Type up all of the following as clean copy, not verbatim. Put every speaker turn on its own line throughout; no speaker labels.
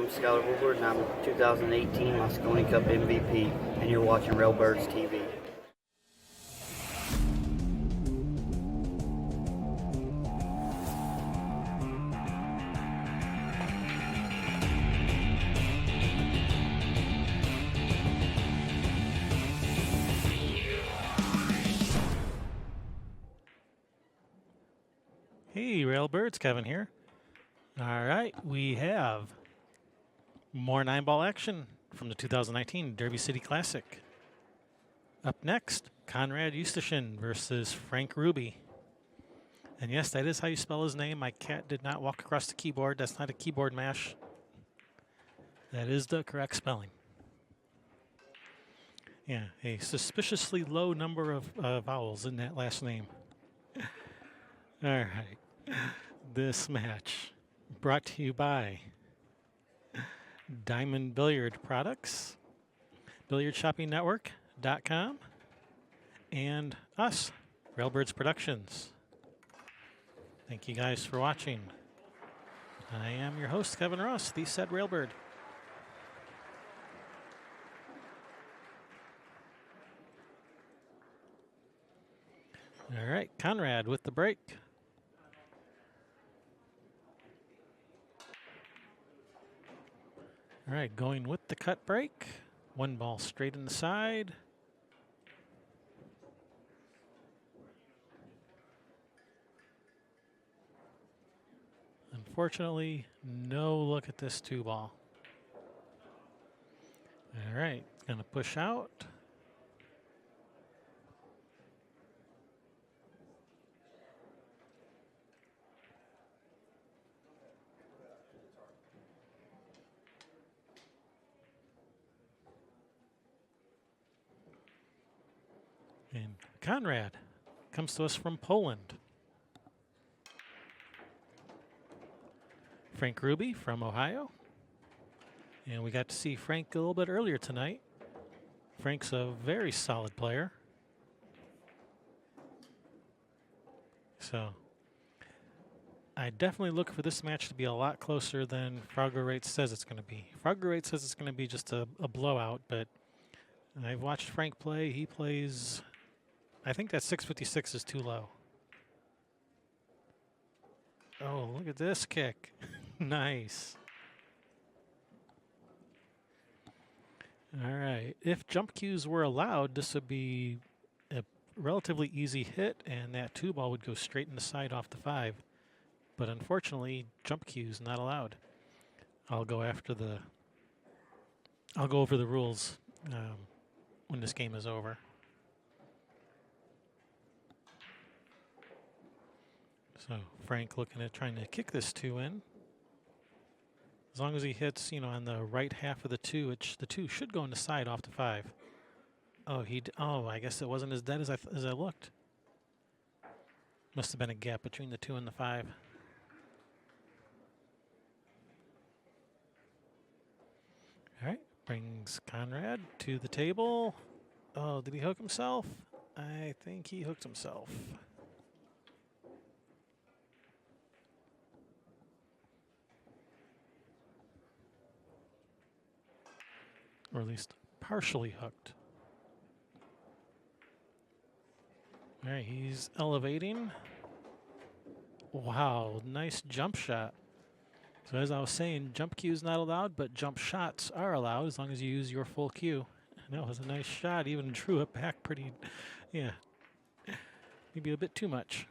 I'm Skylar Woodward, and I'm 2018 Moscone Cup MVP, and you're watching Railbirds TV.
Hey, Railbirds, Kevin here. All right, we have more 9-ball action from the 2019 Derby City Classic. Up next, Konrad Juszczyszyn versus Frank Ruby. And yes, that is how you spell his name. My cat did not walk across the keyboard. That's not a keyboard mash. That is the correct spelling. Yeah, a suspiciously low number of vowels in that last name. All right. This match brought to you by Diamond Billiard Products, BilliardShoppingNetwork.com, and us, Railbirds Productions. Thank you guys for watching. I am your host, Kevin Ross, the said Railbird. All right, Conrad with the break. All right, going with the cut break. One ball straight in the side. Unfortunately, no look at this 2-ball. All right, gonna push out. And Conrad comes to us from Poland. Frank Ruby from Ohio. And we got to see Frank a little bit earlier tonight. Frank's a very solid player. So I definitely look for this match to be a lot closer than Frogger Rate says it's going to be. Frogger Rate says it's going to be just a blowout, but I've watched Frank play. He plays, I think that 656 is too low. Oh, look at this kick. Nice. All right. If jump cues were allowed, this would be a relatively easy hit, and that 2-ball would go straight in the side off the 5. But unfortunately, jump cues not allowed. I'll go over the rules when this game is over. So Frank looking at trying to kick this 2 in. As long as he hits, on the right half of the 2, the 2 should go in the side off the 5. Oh, I guess it wasn't as dead as I looked. Must have been a gap between the 2 and the 5. All right, brings Conrad to the table. Oh, did he hook himself? I think he hooked himself. Or at least partially hooked. All right, he's elevating. Wow, nice jump shot. So as I was saying, jump cue is not allowed, but jump shots are allowed as long as you use your full cue. And that was a nice shot, even drew it back pretty, yeah, maybe a bit too much.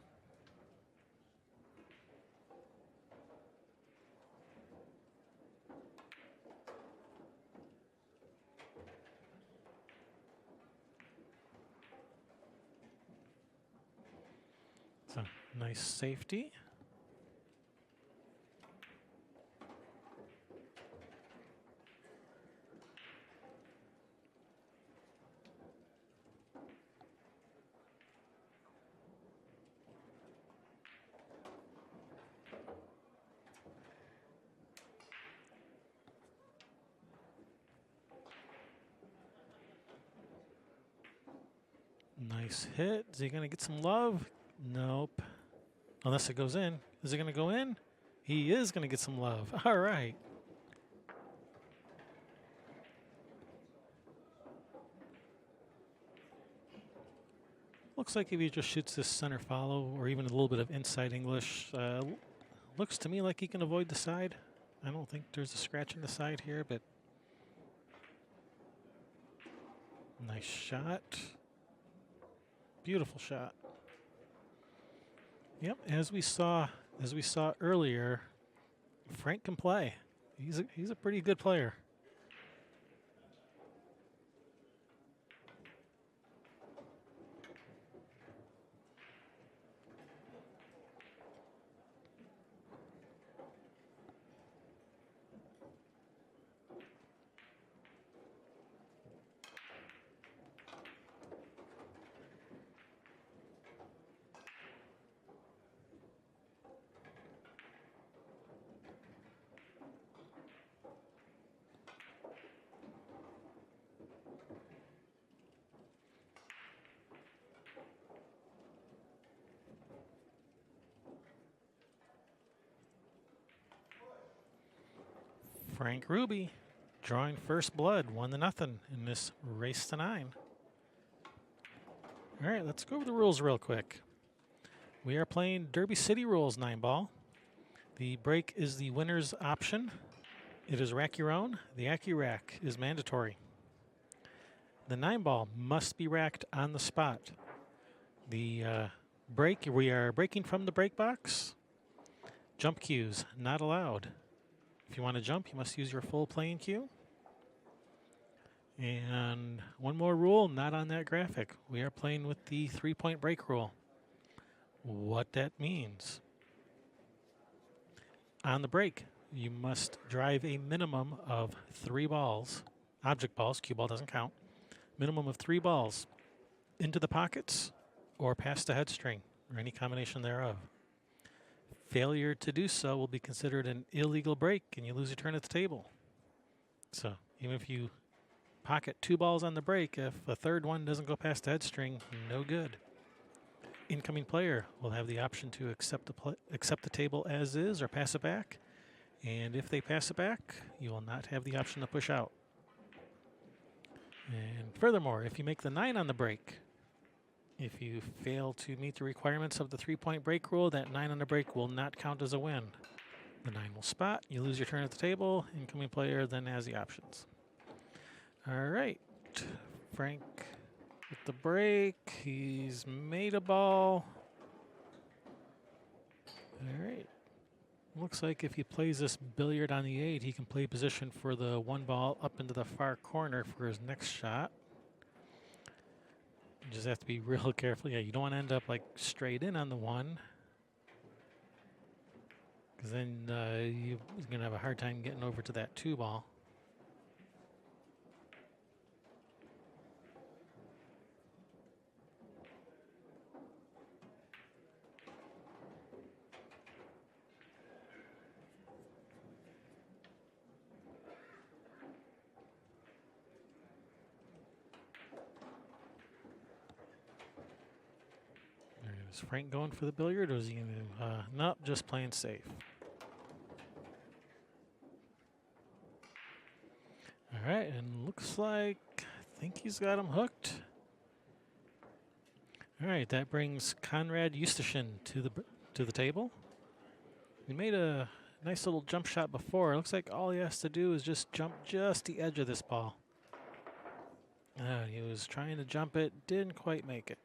So nice safety. Nice hit. Is he going to get some love? Nope. Unless it goes in. Is it going to go in? He is going to get some love. All right. Looks like if he just shoots this center follow or even a little bit of inside English, looks to me like he can avoid the side. I don't think there's a scratch in the side here, but nice shot. Beautiful shot. Yep, as we saw earlier, Frank can play. He's a pretty good player. Frank Ruby drawing first blood, 1-0 in this race to 9. All right, let's go over the rules real quick. We are playing Derby City rules 9-ball. The break is the winner's option. It is rack your own. The Accu-Rack is mandatory. The 9-ball must be racked on the spot. The break, we are breaking from the break box. Jump cues, not allowed. If you want to jump, you must use your full playing cue. And one more rule, not on that graphic. We are playing with the 3-point break rule. What that means. On the break, you must drive a minimum of 3 balls, object balls, cue ball doesn't count, minimum of 3 balls into the pockets or past the head string or any combination thereof. Failure to do so will be considered an illegal break and you lose your turn at the table. So even if you pocket 2 balls on the break, if a third one doesn't go past the head string, no good. Incoming player will have the option to accept the table as is or pass it back. And if they pass it back, you will not have the option to push out. And furthermore, if you make the 9 on the break, if you fail to meet the requirements of the 3-point break rule, that 9 on the break will not count as a win. The 9 will spot, you lose your turn at the table, incoming player then has the options. All right, Frank with the break, he's made a ball. All right, looks like if he plays this billiard on the 8, he can play position for the 1 ball up into the far corner for his next shot. You just have to be real careful. Yeah, you don't want to end up like straight in on the 1, because then you're going to have a hard time getting over to that 2 ball. Is Frank going for the billiard, or is he going to? Nope, just playing safe. All right, and looks like I think he's got him hooked. All right, that brings Konrad Juszczyszyn to the table. He made a nice little jump shot before. It looks like all he has to do is just jump just the edge of this ball. He was trying to jump it, didn't quite make it.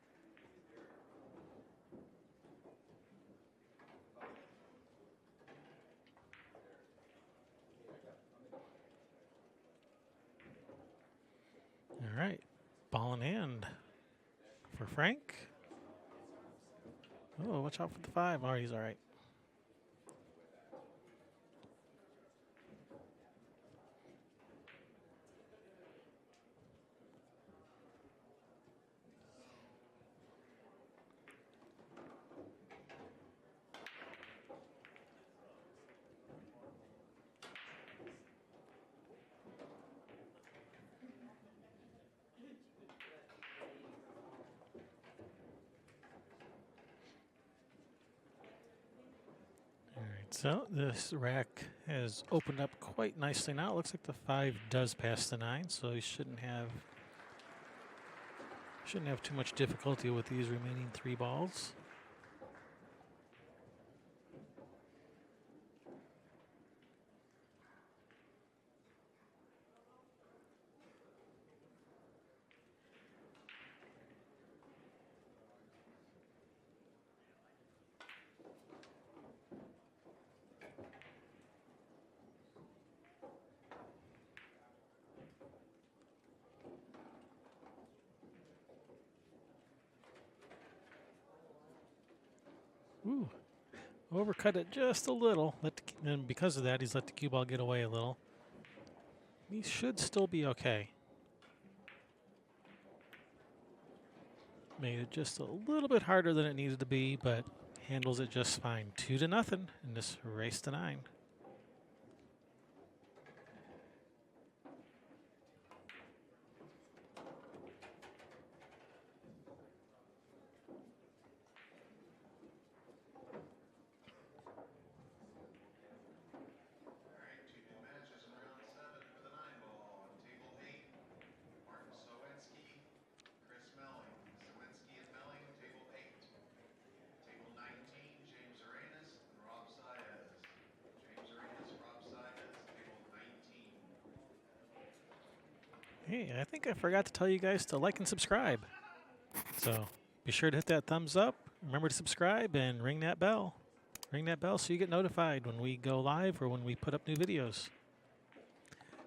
All right, ball in hand for Frank. Oh, watch out for the 5. Oh, he's all right. So this rack has opened up quite nicely now. It looks like the 5 does pass the 9, so he shouldn't Shouldn't have too much difficulty with these remaining 3 balls. Ooh, overcut it just a little. And because of that, he's let the cue ball get away a little. He should still be okay. Made it just a little bit harder than it needed to be, but handles it just fine. 2-0 in this race to 9. Hey, I think I forgot to tell you guys to like and subscribe. So be sure to hit that thumbs up. Remember to subscribe and ring that bell. Ring that bell so you get notified when we go live or when we put up new videos.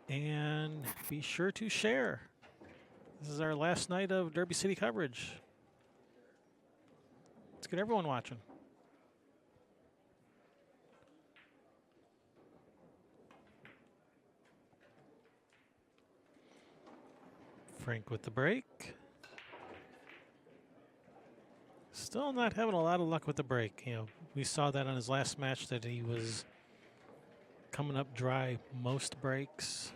And be sure to share. This is our last night of Derby City coverage. Let's get everyone watching. Frank with the break. Still not having a lot of luck with the break. You know, we saw that on his last match that he was coming up dry most breaks.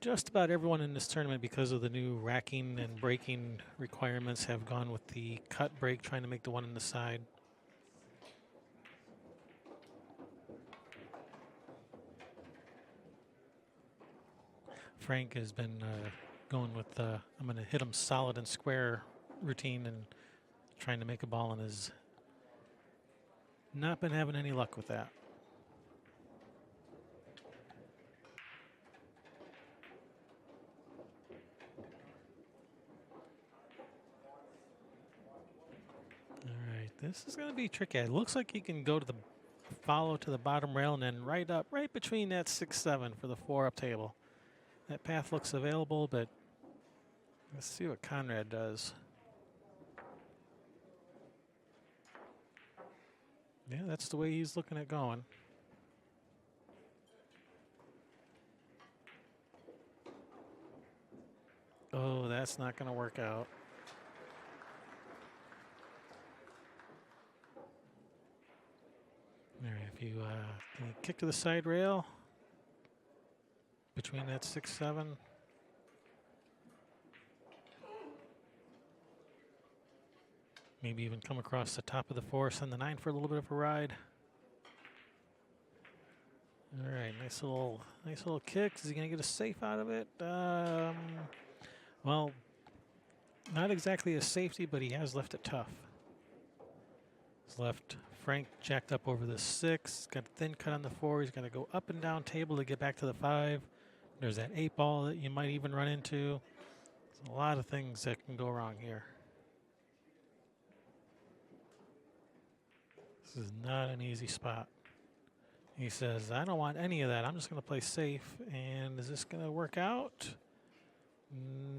Just about everyone in this tournament, because of the new racking and breaking requirements, have gone with the cut break, trying to make the one on the side. Frank has been going with I'm going to hit him solid and square routine and trying to make a ball, and has not been having any luck with that. All right, this is going to be tricky. It looks like he can go to the follow to the bottom rail and then right up, right between that 6-7 for the 4-up table. That path looks available, but let's see what Conrad does. Yeah, that's the way he's looking at going. Oh, that's not going to work out. All right, if you can you kick to the side rail between that 6-7. Maybe even come across the top of the 4, send the 9 for a little bit of a ride. All right, nice little kick. Is he going to get a safe out of it? Well, not exactly a safety, but he has left it tough. He's left Frank jacked up over the 6. Got a thin cut on the 4. He's going to go up and down table to get back to the 5. There's that 8 ball that you might even run into. There's a lot of things that can go wrong here. This is not an easy spot. He says, I don't want any of that. I'm just going to play safe. And is this going to work out?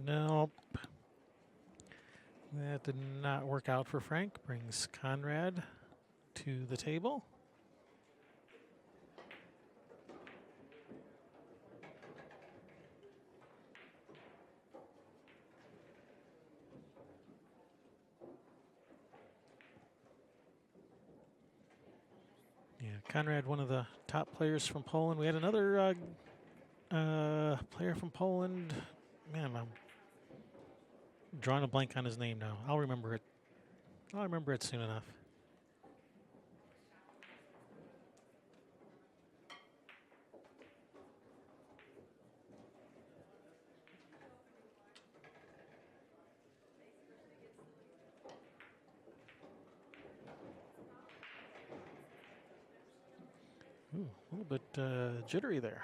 Nope. That did not work out for Frank. Brings Conrad to the table. Yeah, Conrad, one of the top players from Poland. We had another player from Poland. Man, I'm drawing a blank on his name now. I'll remember it. I'll remember it soon enough. Ooh, a little bit jittery there.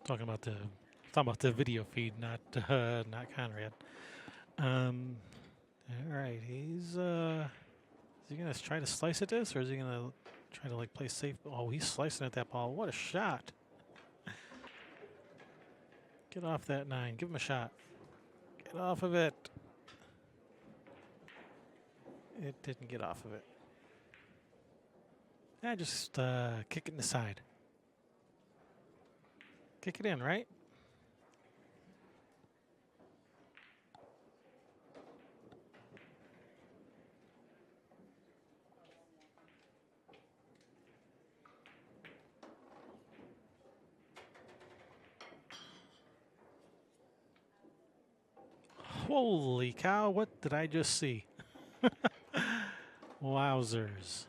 Talking about the video feed, not Conrad. All right, is he gonna try to slice at this, or is he gonna try to like play safe? Oh, he's slicing at that ball. What a shot! Get off that 9. Give him a shot. Get off of it. It didn't get off of it. Just kick it in the side. Kick it in, right? Holy cow, what did I just see? Wowzers.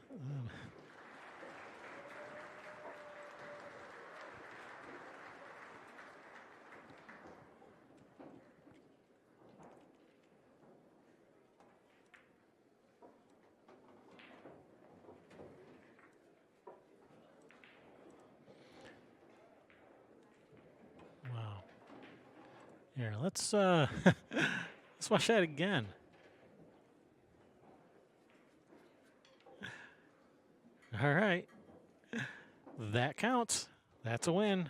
Wow. Here, let's let's watch that again. All right. That counts. That's a win.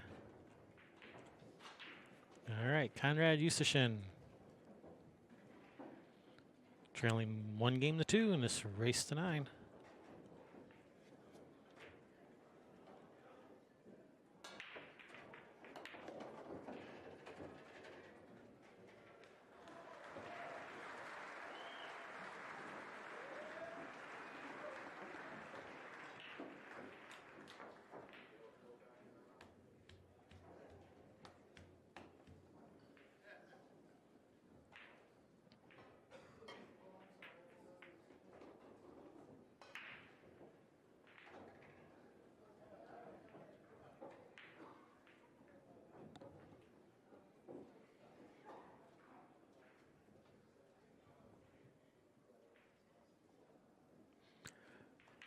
All right, Konrad Juszczyszyn. Trailing 1-2 in this race to 9.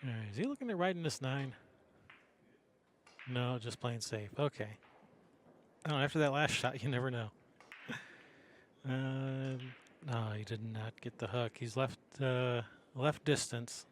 All right, is he looking at riding this 9? No, just playing safe. Okay. Oh, after that last shot, you never know. No, he did not get the hook. He's left distance.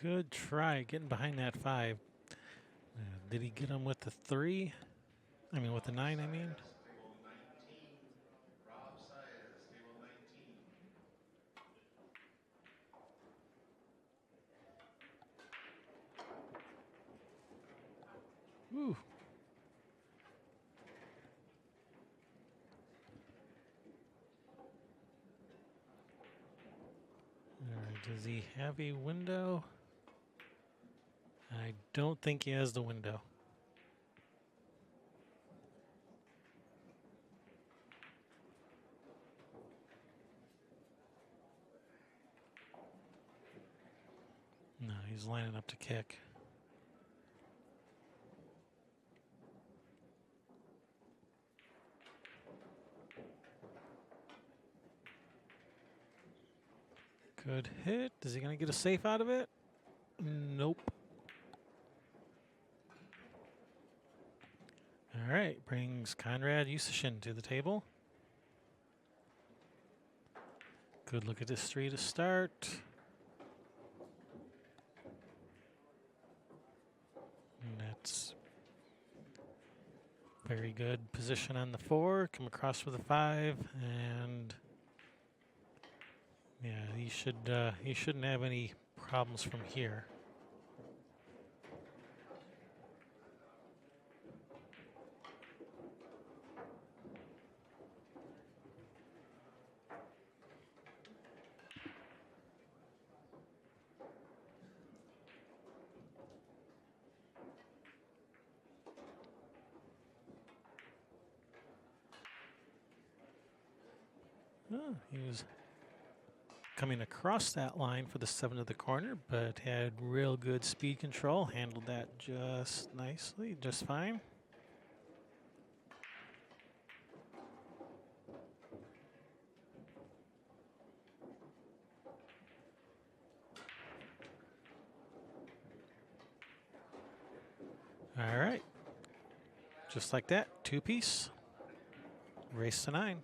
Good try getting behind that 5. Did he get him with the 3? I mean, with the 9, I mean. Woo. All right, does he have a window? I don't think he has the window. No, he's lining up to kick. Good hit. Is he going to get a safe out of it? Nope. All right, brings Konrad Juszczyszyn to the table. Good look at this three to start. And that's very good position on the 4. Come across with a 5, and yeah, he shouldn't have any problems from here. Oh, he was coming across that line for the 7 to the corner, but had real good speed control. Handled that just nicely, just fine. All right. Just like that, 2-piece. Race to 9.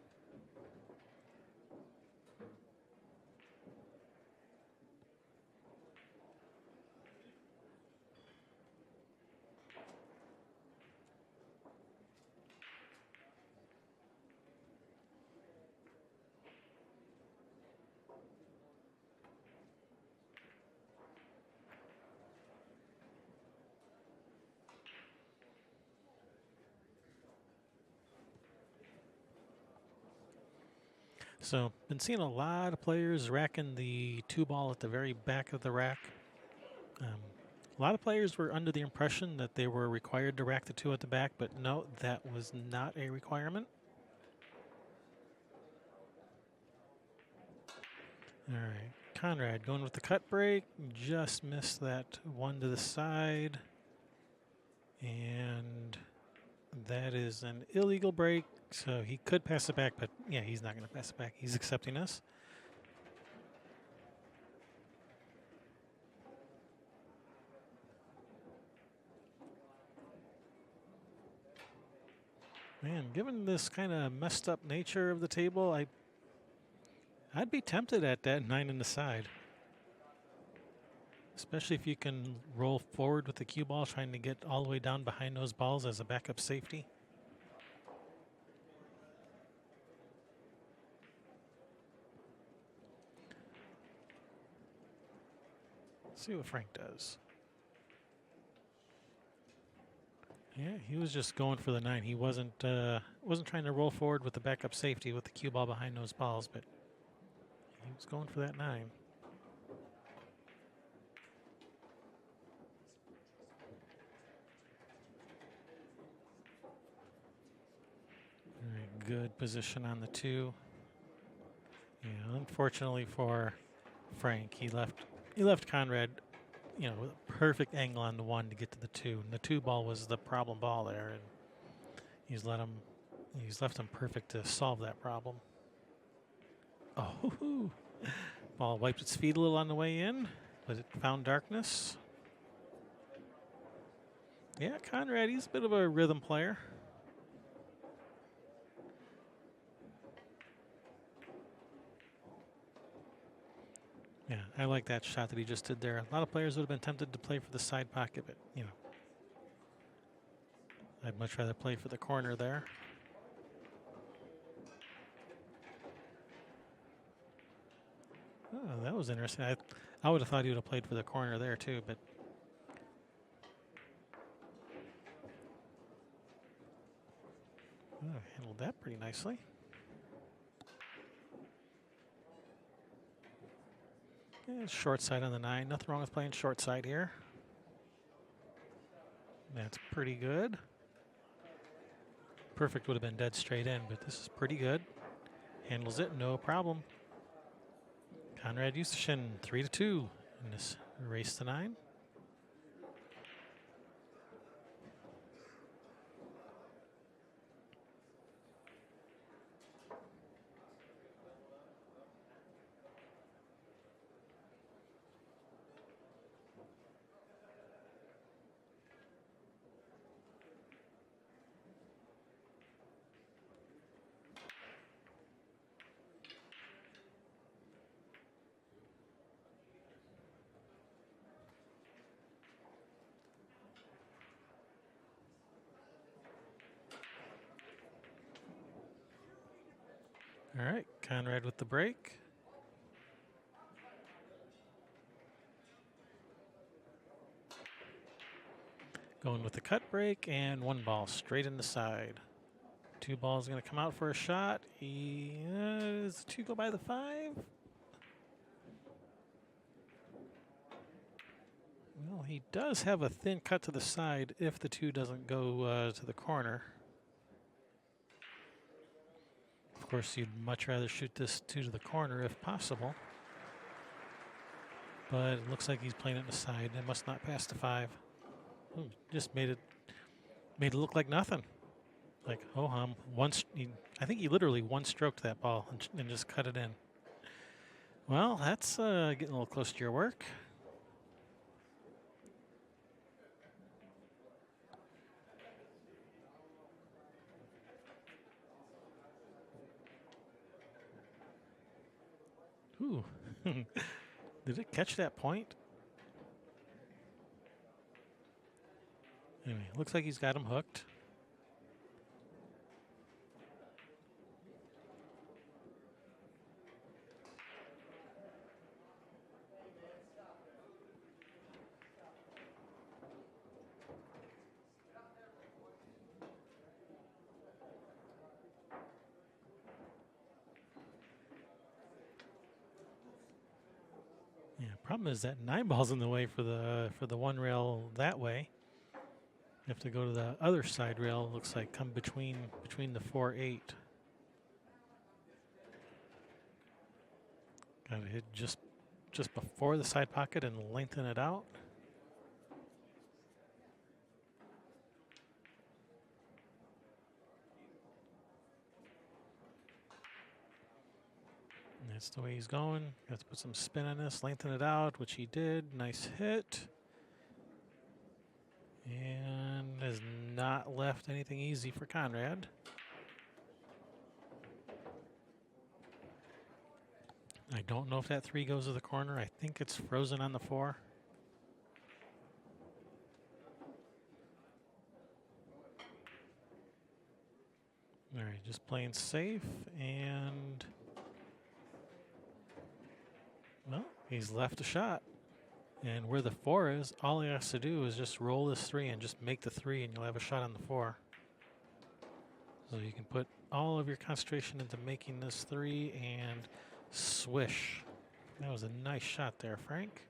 So, been seeing a lot of players racking the 2 ball at the very back of the rack. A lot of players were under the impression that they were required to rack the 2 at the back, but no, that was not a requirement. All right, Conrad going with the cut break, just missed that 1 to the side. And that is an illegal break, so he could pass it back, but yeah, he's not going to pass it back. He's accepting us. Man, given this kind of messed up nature of the table, I'd be tempted at that 9 in the side. Especially if you can roll forward with the cue ball, trying to get all the way down behind those balls as a backup safety. Let's see what Frank does. Yeah, he was just going for the 9. He wasn't trying to roll forward with the backup safety with the cue ball behind those balls, but he was going for that 9. All right, good position on the 2. Yeah, unfortunately for Frank, he left Conrad, with a perfect angle on the 1 to get to the 2. And the 2 ball was the problem ball there, and he's left him perfect to solve that problem. Oh, ball wiped its feet a little on the way in, but it found darkness. Yeah, Conrad, he's a bit of a rhythm player. Yeah, I like that shot that he just did there. A lot of players would have been tempted to play for the side pocket, but, I'd much rather play for the corner there. Oh, that was interesting. I would have thought he would have played for the corner there too, but handled that pretty nicely. Yeah, short side on the 9. Nothing wrong with playing short side here. That's pretty good. Perfect would have been dead straight in, but this is pretty good. Handles it, no problem. Konrad Juszczyszyn, 3-2 in this race to 9. All right, Conrad with the break. Going with the cut break and 1 ball straight in the side. 2 balls going to come out for a shot. Does 2 go by the 5? Well, he does have a thin cut to the side if the 2 doesn't go to the corner. Of course, you'd much rather shoot this 2 to the corner if possible. But it looks like he's playing it in the side. It must not pass the 5. Ooh, just made it look like nothing. Like, oh hum. I think he literally one-stroked that ball and just cut it in. Well, that's getting a little close to your work. Ooh. Did it catch that point? Anyway, looks like he's got him hooked. Yeah, problem is that 9 ball's in the way for the 1 rail that way. You have to go to the other side rail. Looks like come between the 4-8. Got to hit just before the side pocket and lengthen it out. And that's the way he's going. Got to put some spin on this, lengthen it out, which he did. Nice hit. And has not left anything easy for Conrad. I don't know if that 3 goes to the corner. I think it's frozen on the 4. All right, just playing safe, and well, he's left a shot. And where the 4 is, all he has to do is just roll this 3 and just make the 3, and you'll have a shot on the 4. So you can put all of your concentration into making this 3 and swish. That was a nice shot there, Frank.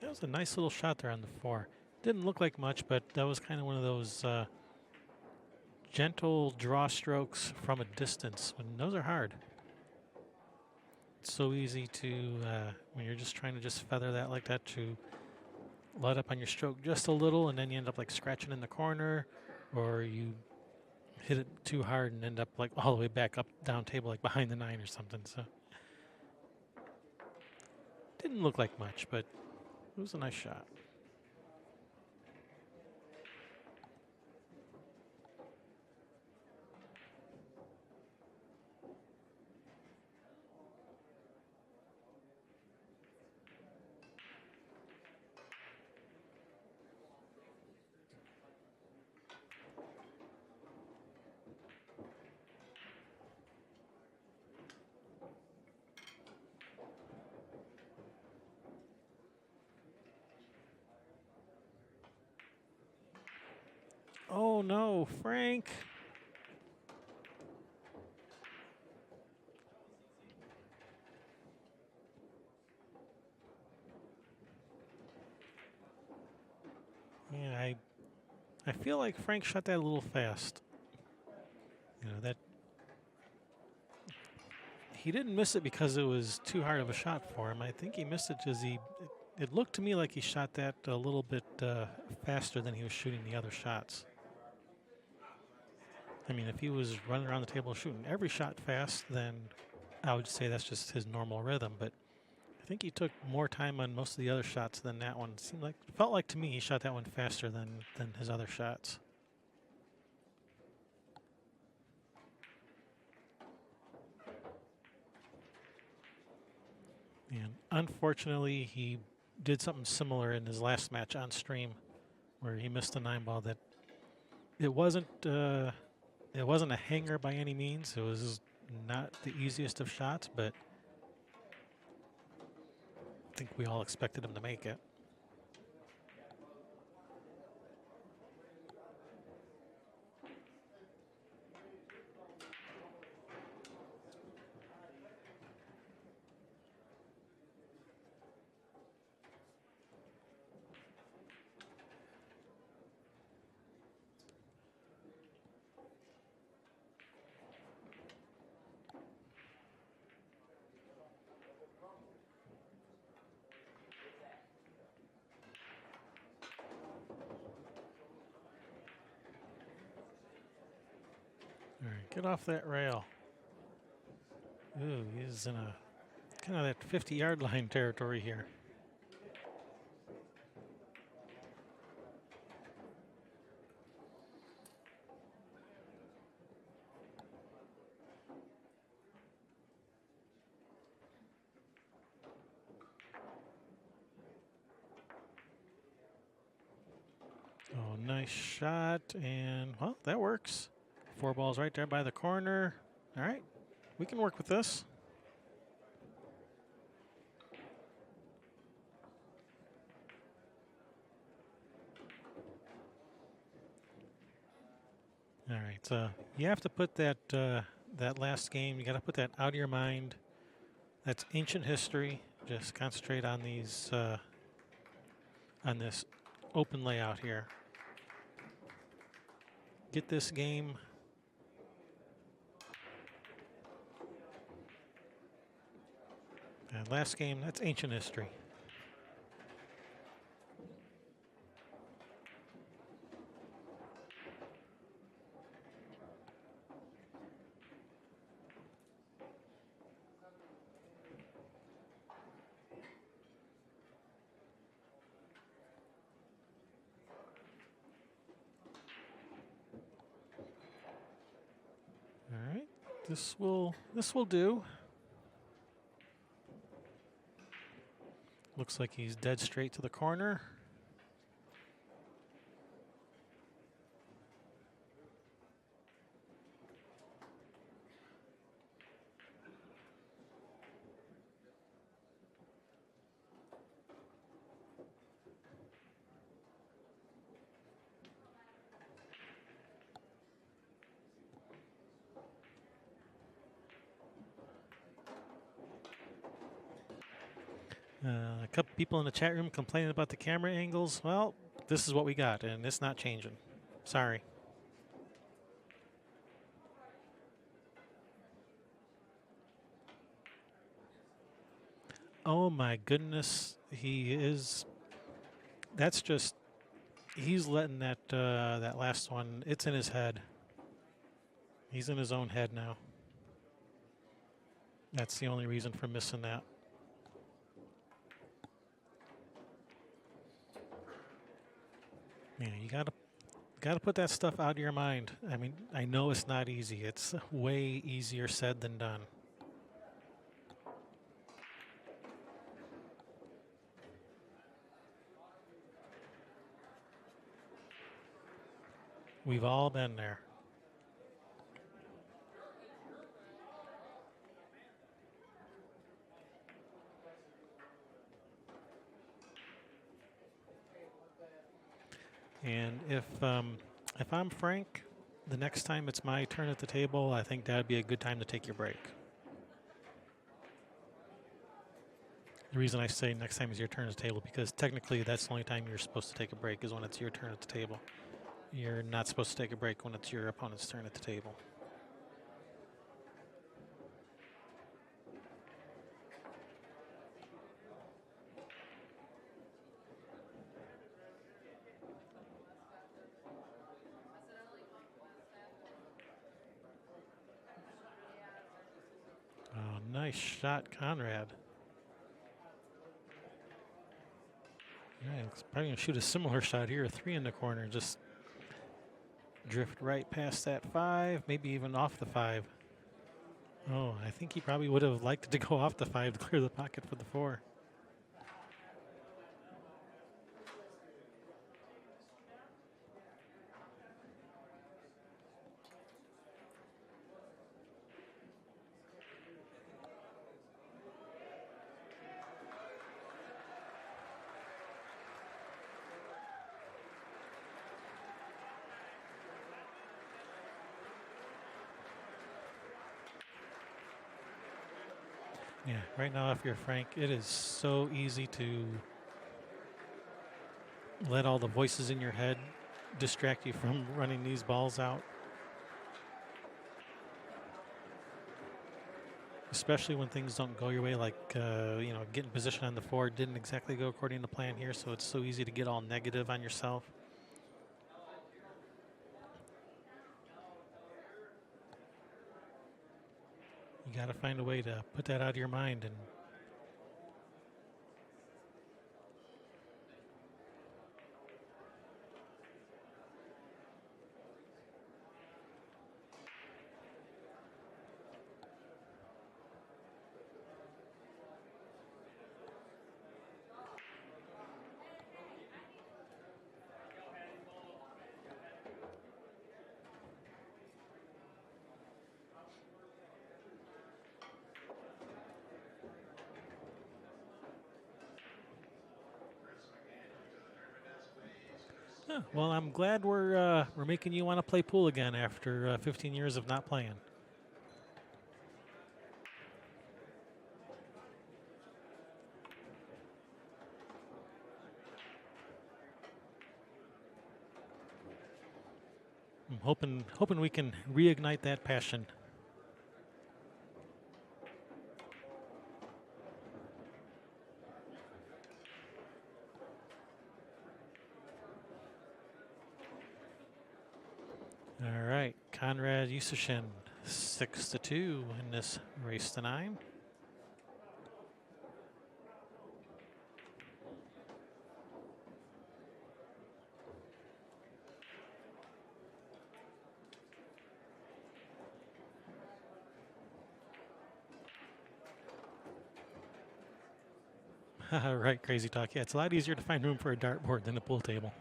That was a nice little shot there on the 4. Didn't look like much, but that was kind of one of those gentle draw strokes from a distance. And those are hard. It's so easy to, when you're just trying to just feather that like that, to let up on your stroke just a little, and then you end up like scratching in the corner, or you hit it too hard and end up like all the way back up down table, like behind the 9 or something. So didn't look like much, but it was a nice shot. Oh no, Frank. Yeah, I feel like Frank shot that a little fast. You know, that he didn't miss it because it was too hard of a shot for him. I think he missed it because it looked to me like he shot that a little bit faster than he was shooting the other shots. I mean, if he was running around the table shooting every shot fast, then I would say that's just his normal rhythm. But I think he took more time on most of the other shots than that one. Felt like to me he shot that one faster than his other shots. And unfortunately, he did something similar in his last match on stream, where he missed a 9-ball. That it wasn't a hanger by any means. It was not the easiest of shots, but I think we all expected him to make it. All right, get off that rail. Ooh, he's in a kind of that 50-yard line territory here. Oh, nice shot, and well, that works. 4 balls right there by the corner. All right, we can work with this. All right, so you have to put that that last game. You got to put that out of your mind. That's ancient history. Just concentrate on these on this open layout here. Get this game. And last game, that's ancient history. All right, this will do. Looks like he's dead straight to the corner. A couple people in the chat room complaining about the camera angles. Well, this is what we got, and it's not changing. Sorry. Oh my goodness, he is. That's just. He's letting that that last one. It's in his head. He's in his own head now. That's the only reason for missing that. Yeah, you gotta put that stuff out of your mind. I mean, I know it's not easy. It's way easier said than done. We've all been there. And if I'm Frank, the next time it's my turn at the table, I think that'd be a good time to take your break. The reason I say next time is your turn at the table, because technically that's the only time you're supposed to take a break is when it's your turn at the table. You're not supposed to take a break when it's your opponent's turn at the table. Oh, nice shot, Conrad. Yeah, he's probably going to shoot a similar shot here, a 3 in the corner. Just drift right past that 5, maybe even off the 5. Oh, I think he probably would have liked to go off the 5 to clear the pocket for the 4. Yeah, right now, if you're Frank, it is so easy to let all the voices in your head distract you from running these balls out. Especially when things don't go your way, like, getting position on the 4 didn't exactly go according to plan here, so it's so easy to get all negative on yourself. You got to find a way to put that out of your mind. And well, I'm glad we're making you want to play pool again after 15 years of not playing. I'm hoping we can reignite that passion. All right, Konrad Juszczyszyn, 6-2 in this race to 9. Right, crazy talk. Yeah, it's a lot easier to find room for a dartboard than a pool table.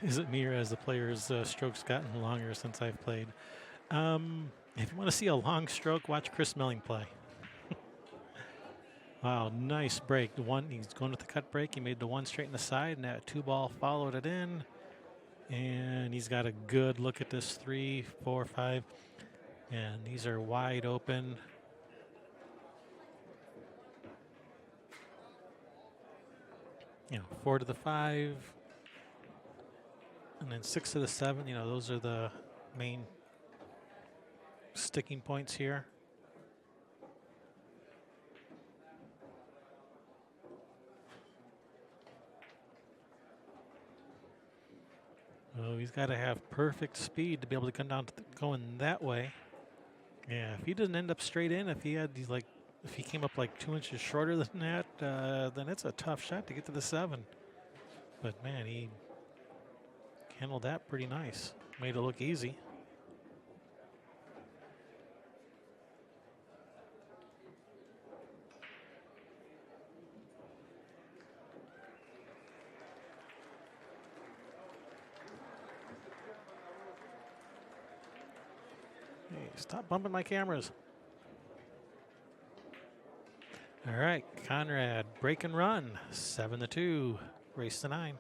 Is it me or has the players' strokes gotten longer since I've played? If you want to see a long stroke, watch Chris Melling play. Wow, nice break. He's going with the cut break. He made the 1 straight in the side, and that 2 ball followed it in. And he's got a good look at this 3, 4, 5. And these are wide open. You know, 4 to the 5. And then 6 to the 7. You know, those are the main sticking points here. Oh, he's got to have perfect speed to be able to come down to going that way. Yeah, if he doesn't end up straight in, if he came up like 2 inches shorter than that, then it's a tough shot to get to the 7. But man, he handled that pretty nice. Made it look easy. Hey, stop bumping my cameras. All right, Conrad, break and run, 7-2, race to 9.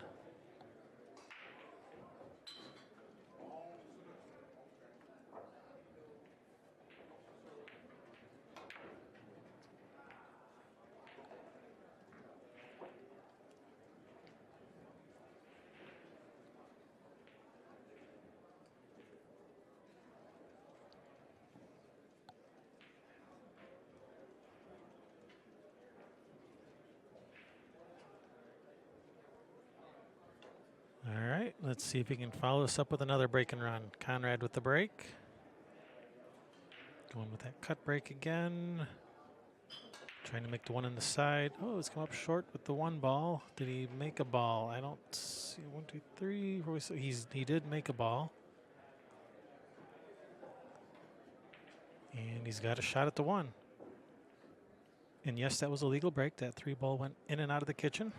All right, let's see if he can follow us up with another break and run. Conrad with the break. Going with that cut break again. Trying to make the one on the side. Oh, it's come up short with the one ball. Did he make a ball? I don't see. 1, 2, 3. He did make a ball. And he's got a shot at the one. And yes, that was a legal break. That 3 ball went in and out of the kitchen.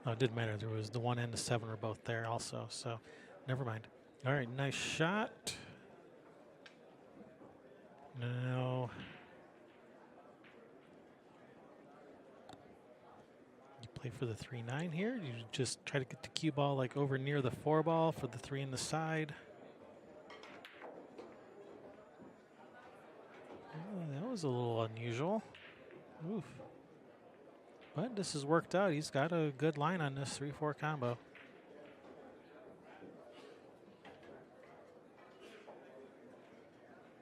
Oh, it didn't matter. There was the 1 and the 7 were both there also. So never mind. All right, nice shot. Now you play for the 3-9 here. You just try to get the cue ball like over near the 4 ball for the 3 in the side. Oh, that was a little unusual. Oof. But this has worked out. He's got a good line on this 3-4 combo.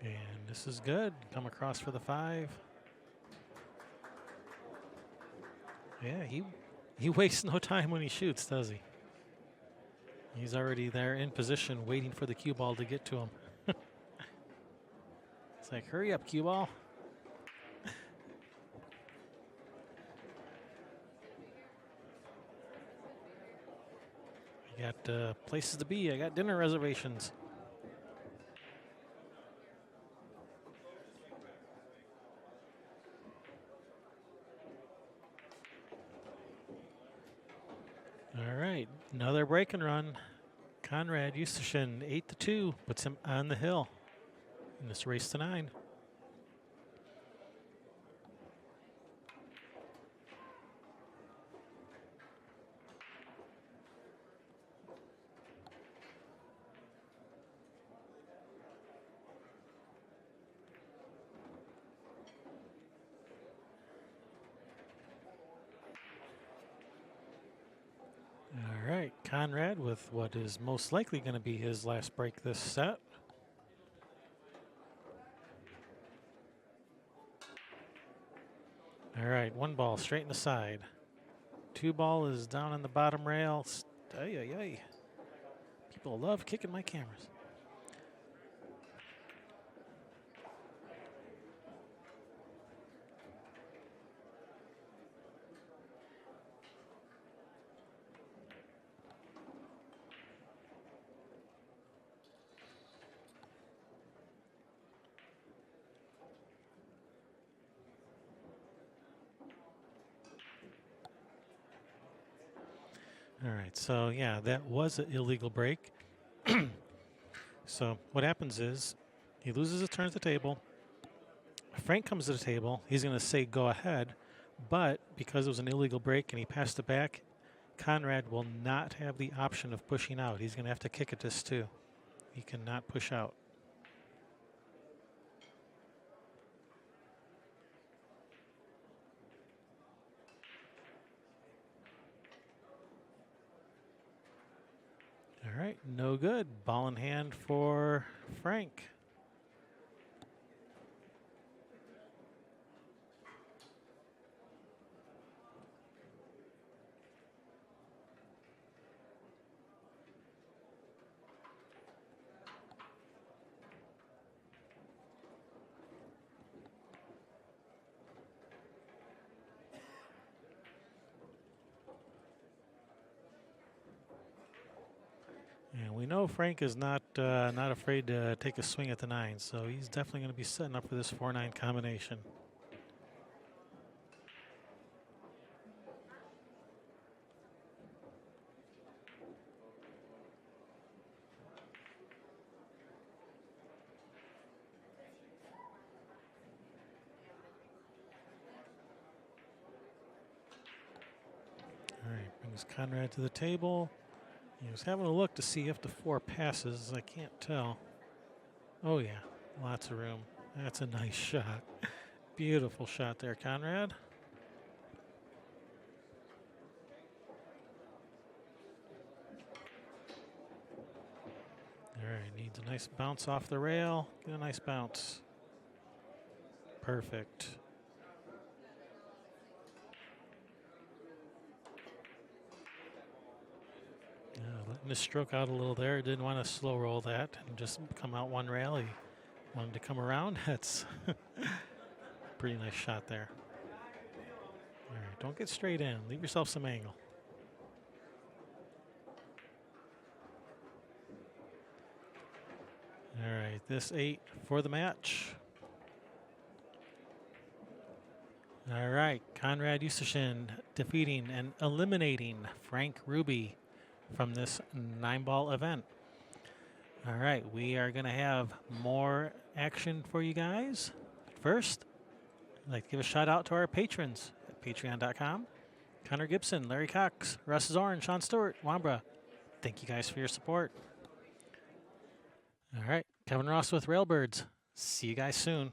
And this is good. Come across for the 5. Yeah, he wastes no time when he shoots, does he? He's already there in position waiting for the cue ball to get to him. It's like, hurry up, cue ball. I got places to be. I got dinner reservations. All right, another break and run. Konrad Juszczyszyn, 8-2, puts him on the hill in this race to 9. All right, Conrad with what is most likely going to be his last break this set. All right, 1 ball straight in the side. 2 ball is down on the bottom rail. Ay, ay, ay. People love kicking my cameras. All right, so yeah, that was an illegal break. So what happens is he loses a turn at the table. Frank comes to the table. He's going to say go ahead, but because it was an illegal break and he passed it back, Conrad will not have the option of pushing out. He's going to have to kick at this too. He cannot push out. All right, no good. Ball in hand for Frank. And we know Frank is not afraid to take a swing at the 9, so he's definitely going to be setting up for this 4-9 combination. All right, brings Conrad to the table. He was having a look to see if the 4 passes. I can't tell. Oh, yeah, lots of room. That's a nice shot. Beautiful shot there, Conrad. All right, needs a nice bounce off the rail. Get a nice bounce. Perfect. Letting the stroke out a little there. Didn't want to slow roll that and just come out one rail. He wanted to come around. That's pretty nice shot there. All right, don't get straight in. Leave yourself some angle. All right, this 8 for the match. All right, Konrad Juszczyszyn defeating and eliminating Frank Ruby from this 9-ball event. All right, we are going to have more action for you guys. First, I'd like to give a shout out to our patrons at patreon.com. Connor Gibson, Larry Cox, Russ Zorn, Sean Stewart, Wambra. Thank you guys for your support. All right, Kevin Ross with Railbirds. See you guys soon.